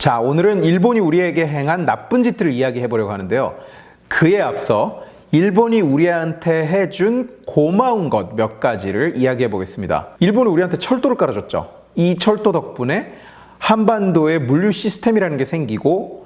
자, 오늘은 일본이 우리에게 행한 나쁜 짓들을 이야기해 보려고 하는데요. 그에 앞서 일본이 우리한테 해준 고마운 것 몇 가지를 이야기해 보겠습니다. 일본이 우리한테 철도를 깔아줬죠. 이 철도 덕분에 한반도에 물류 시스템이라는 게 생기고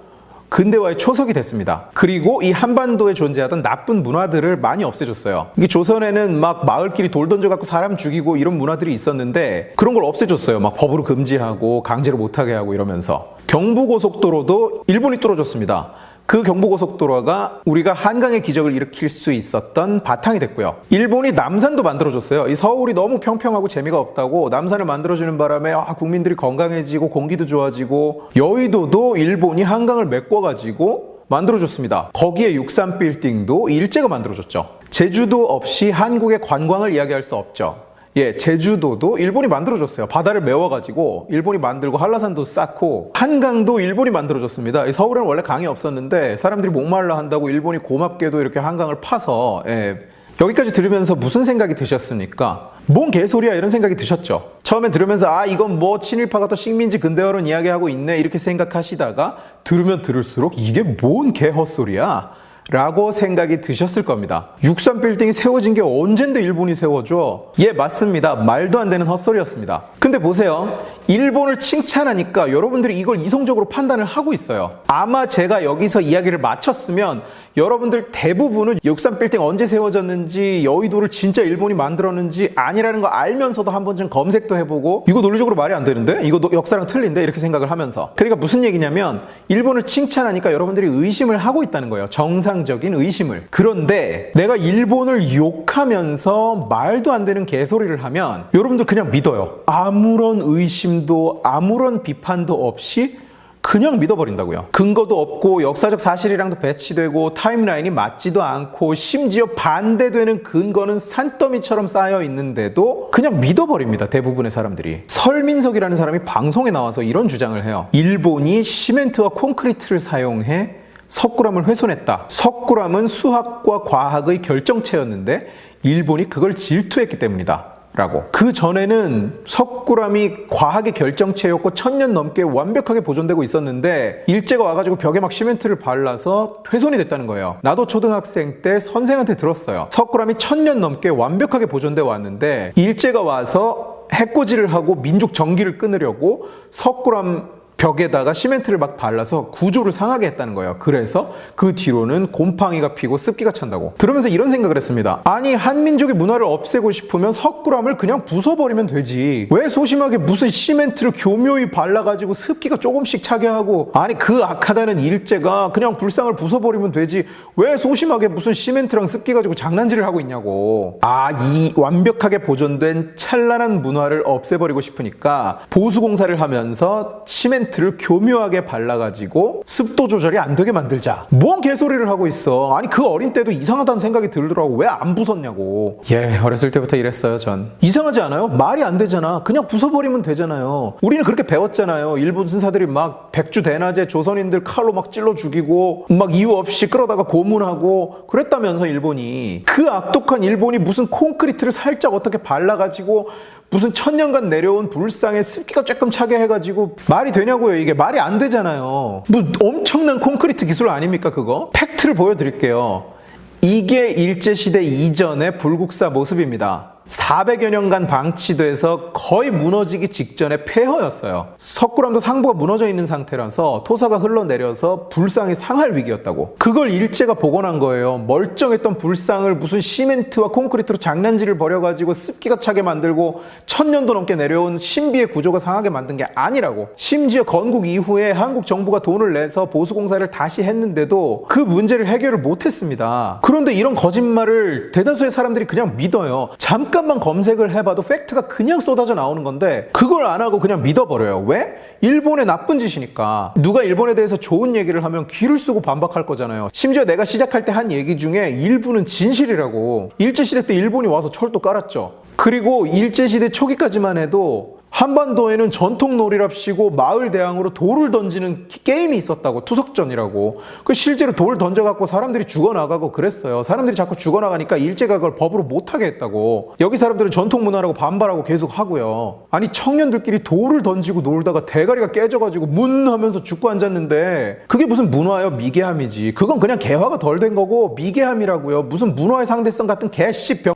근대화의 초석이 됐습니다. 그리고 이 한반도에 존재하던 나쁜 문화들을 많이 없애줬어요. 이게 조선에는 막 마을끼리 돌 던져갖고 사람 죽이고 이런 문화들이 있었는데 그런 걸 없애줬어요. 막 법으로 금지하고 강제로 못하게 하고 이러면서. 경부고속도로도 일본이 뚫어줬습니다. 그 경부고속도로가 우리가 한강의 기적을 일으킬 수 있었던 바탕이 됐고요. 일본이 남산도 만들어줬어요. 이 서울이 너무 평평하고 재미가 없다고 남산을 만들어주는 바람에 국민들이 건강해지고 공기도 좋아지고, 여의도도 일본이 한강을 메꿔가지고 만들어줬습니다. 거기에 63빌딩도 일제가 만들어줬죠. 제주도 없이 한국의 관광을 이야기할 수 없죠. 예, 제주도도 일본이 만들어줬어요. 바다를 메워가지고 일본이 만들고 한라산도 쌓고, 한강도 일본이 만들어줬습니다. 서울에는 원래 강이 없었는데 사람들이 목말라 한다고 일본이 고맙게도 이렇게 한강을 파서, 여기까지 들으면서 무슨 생각이 드셨습니까? 뭔 개소리야 이런 생각이 드셨죠? 처음엔 들으면서 이건 뭐 친일파가 또 식민지 근대화론 이야기하고 있네 이렇게 생각하시다가 들으면 들을수록 이게 뭔 개헛소리야? 라고 생각이 드셨을 겁니다. 63빌딩이 세워진 게 언젠데 일본이 세워줘? 예, 맞습니다. 말도 안 되는 헛소리였습니다. 근데 보세요. 일본을 칭찬하니까 여러분들이 이걸 이성적으로 판단을 하고 있어요. 아마 제가 여기서 이야기를 마쳤으면 여러분들 대부분은 63빌딩 언제 세워졌는지, 여의도를 진짜 일본이 만들었는지 아니라는 거 알면서도 한 번쯤 검색도 해보고 이거 논리적으로 말이 안 되는데? 이거 역사랑 틀린데? 이렇게 생각을 하면서. 그러니까 무슨 얘기냐면 일본을 칭찬하니까 여러분들이 의심을 하고 있다는 거예요. 정상적인 의심을. 그런데 내가 일본을 욕하면서 말도 안 되는 개소리를 하면 여러분들 그냥 믿어요. 아무런 의심도 아무런 비판도 없이 그냥 믿어버린다고요. 근거도 없고 역사적 사실이랑도 배치되고 타임라인이 맞지도 않고 심지어 반대되는 근거는 산더미처럼 쌓여 있는데도 그냥 믿어버립니다. 대부분의 사람들이. 설민석이라는 사람이 방송에 나와서 이런 주장을 해요. 일본이 시멘트와 콘크리트를 사용해 석굴암을 훼손했다. 석굴암은 수학과 과학의 결정체였는데 일본이 그걸 질투했기 때문이다. 라고. 그 전에는 석굴암이 과학의 결정체였고 1000년 넘게 완벽하게 보존되고 있었는데 일제가 와가지고 벽에 막 시멘트를 발라서 훼손이 됐다는 거예요. 나도 초등학생 때 선생한테 들었어요. 석굴암이 1000년 넘게 완벽하게 보존돼 왔는데 일제가 와서 해코지를 하고 민족 정기를 끊으려고 석굴암 벽에다가 시멘트를 막 발라서 구조를 상하게 했다는 거예요. 그래서 그 뒤로는 곰팡이가 피고 습기가 찬다고. 들으면서 이런 생각을 했습니다. 아니, 한민족의 문화를 없애고 싶으면 석굴암을 그냥 부숴버리면 되지. 왜 소심하게 무슨 시멘트를 교묘히 발라가지고 습기가 조금씩 차게 하고, 아니 그 악하다는 일제가 그냥 불상을 부숴버리면 되지. 왜 소심하게 무슨 시멘트랑 습기 가지고 장난질을 하고 있냐고. 이 완벽하게 보존된 찬란한 문화를 없애버리고 싶으니까 보수공사를 하면서 시멘트를 교묘하게 발라가지고 습도 조절이 안 되게 만들자. 뭔 개소리를 하고 있어. 아니 그 어린 때도 이상하다는 생각이 들더라고. 왜 안 부쉈냐고. 예, 어렸을 때부터 이랬어요 전. 이상하지 않아요? 말이 안 되잖아. 그냥 부숴버리면 되잖아요. 우리는 그렇게 배웠잖아요. 일본 순사들이 막 백주대낮에 조선인들 칼로 막 찔러 죽이고 막 이유 없이 끌어다가 고문하고 그랬다면서 일본이. 그 악독한 일본이 무슨 콘크리트를 살짝 어떻게 발라가지고 무슨 1000년간 내려온 불상에 습기가 조금 차게 해가지고 말이 되냐고요. 이게 말이 안 되잖아요. 뭐 엄청난 콘크리트 기술 아닙니까 그거? 팩트를 보여드릴게요. 이게 일제시대 이전의 불국사 모습입니다. 400여 년간 방치돼서 거의 무너지기 직전의 폐허였어요. 석굴암도 상부가 무너져 있는 상태라서 토사가 흘러내려서 불상이 상할 위기였다고. 그걸 일제가 복원한 거예요. 멀쩡했던 불상을 무슨 시멘트와 콘크리트로 장난질을 벌여가지고 습기가 차게 만들고 1000년도 넘게 내려온 신비의 구조가 상하게 만든 게 아니라고. 심지어 건국 이후에 한국 정부가 돈을 내서 보수공사를 다시 했는데도 그 문제를 해결을 못했습니다. 그런데 이런 거짓말을 대다수의 사람들이 그냥 믿어요. 잠깐만 검색을 해봐도 팩트가 그냥 쏟아져 나오는 건데 그걸 안 하고 그냥 믿어버려요. 왜? 일본의 나쁜 짓이니까. 누가 일본에 대해서 좋은 얘기를 하면 귀를 쓰고 반박할 거잖아요. 심지어 내가 시작할 때 한 얘기 중에 일부는 진실이라고. 일제시대 때 일본이 와서 철도 깔았죠. 그리고 일제시대 초기까지만 해도 한반도에는 전통 놀이랍시고 마을 대항으로 돌을 던지는 게임이 있었다고. 투석전이라고. 그 실제로 돌 던져갖고 사람들이 죽어나가고 그랬어요. 사람들이 자꾸 죽어나가니까 일제가 그걸 법으로 못하게 했다고. 여기 사람들은 전통 문화라고 반발하고 계속 하고요. 아니 청년들끼리 돌을 던지고 놀다가 대가리가 깨져가지고 문 하면서 죽고 앉았는데 그게 무슨 문화예요? 미개함이지. 그건 그냥 개화가 덜 된 거고 미개함이라고요. 무슨 문화의 상대성 같은 개씨병.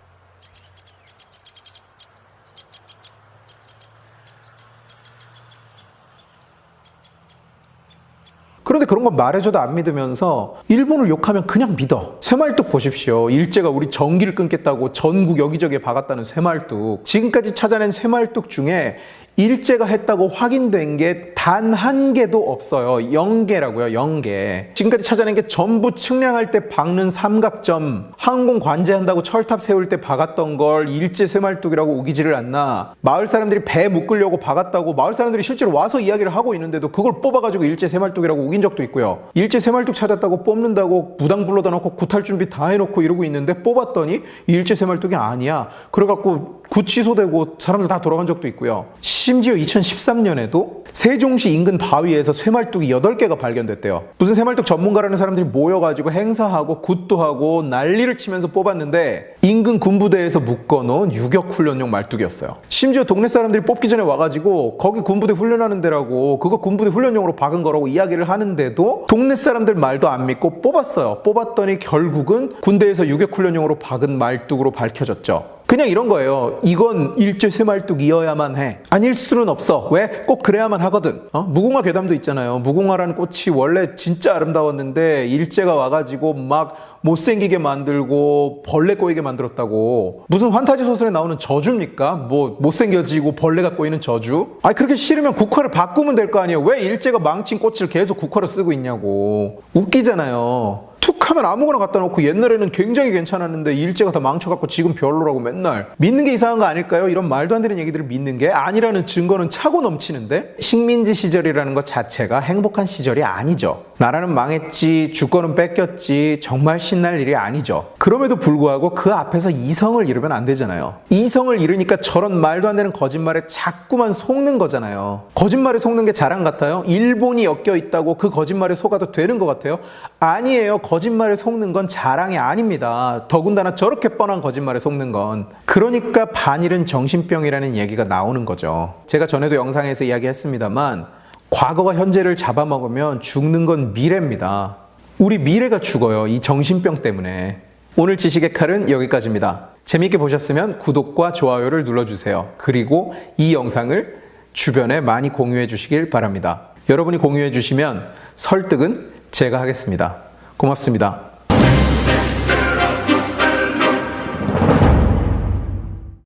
그런데 그런 거 말해줘도 안 믿으면서 일본을 욕하면 그냥 믿어. 쇠말뚝 보십시오. 일제가 우리 전기를 끊겠다고 전국 여기저기에 박았다는 쇠말뚝. 지금까지 찾아낸 쇠말뚝 중에 일제가 했다고 확인된 게 단 한 개도 없어요. 0개라고요. 0개. 지금까지 찾아낸 게 전부 측량할 때 박는 삼각점, 항공 관제한다고 철탑 세울 때 박았던 걸 일제 쇠말뚝이라고 우기지를 않나. 마을 사람들이 배 묶으려고 박았다고 마을 사람들이 실제로 와서 이야기를 하고 있는데도 그걸 뽑아가지고 일제 쇠말뚝이라고 우긴 적도 있고요. 일제 쇠말뚝 찾았다고 뽑는다고 무당 불러다 놓고 구탈 준비 다 해놓고 이러고 있는데 뽑았더니 일제 쇠말뚝이 아니야. 그래갖고 구 취소되고 사람들 다 돌아간 적도 있고요. 심지어 2013년에도 세종시 인근 바위에서 쇠말뚝이 8개가 발견됐대요. 무슨 쇠말뚝 전문가라는 사람들이 모여가지고 행사하고 굿도 하고 난리를 치면서 뽑았는데 인근 군부대에서 묶어놓은 유격훈련용 말뚝이었어요. 심지어 동네 사람들이 뽑기 전에 와가지고 거기 군부대 훈련하는 데라고 그거 군부대 훈련용으로 박은 거라고 이야기를 하는데도 동네 사람들 말도 안 믿고 뽑았어요. 뽑았더니 결국은 군대에서 유격훈련용으로 박은 말뚝으로 밝혀졌죠. 그냥 이런 거예요. 이건 일제 쇠말뚝이어야만 해. 아닐 수는 없어. 왜? 꼭 그래야만 하거든. 무궁화 괴담도 있잖아요. 무궁화라는 꽃이 원래 진짜 아름다웠는데 일제가 와가지고 막 못생기게 만들고 벌레 꼬이게 만들었다고. 무슨 환타지 소설에 나오는 저주입니까? 뭐 못생겨지고 벌레가 꼬이는 저주? 아니 그렇게 싫으면 국화를 바꾸면 될 거 아니에요. 왜 일제가 망친 꽃을 계속 국화로 쓰고 있냐고. 웃기잖아요. 툭 하면 아무거나 갖다 놓고 옛날에는 굉장히 괜찮았는데 일제가 다 망쳐갖고 지금 별로라고 맨날. 믿는 게 이상한 거 아닐까요? 이런 말도 안 되는 얘기들을 믿는 게 아니라는 증거는 차고 넘치는데. 식민지 시절이라는 것 자체가 행복한 시절이 아니죠. 나라는 망했지, 주권은 뺏겼지, 정말 신날 일이 아니죠. 그럼에도 불구하고 그 앞에서 이성을 잃으면 안 되잖아요. 이성을 잃으니까 저런 말도 안 되는 거짓말에 자꾸만 속는 거잖아요. 거짓말에 속는 게 자랑 같아요? 일본이 엮여 있다고 그 거짓말에 속아도 되는 것 같아요? 아니에요. 거짓말에 속는 건 자랑이 아닙니다. 더군다나 저렇게 뻔한 거짓말에 속는 건. 그러니까 반일은 정신병이라는 얘기가 나오는 거죠. 제가 전에도 영상에서 이야기했습니다만 과거가 현재를 잡아먹으면 죽는 건 미래입니다. 우리 미래가 죽어요. 이 정신병 때문에. 오늘 지식의 칼은 여기까지입니다. 재미있게 보셨으면 구독과 좋아요를 눌러주세요. 그리고 이 영상을 주변에 많이 공유해 주시길 바랍니다. 여러분이 공유해 주시면 설득은 제가 하겠습니다. 고맙습니다.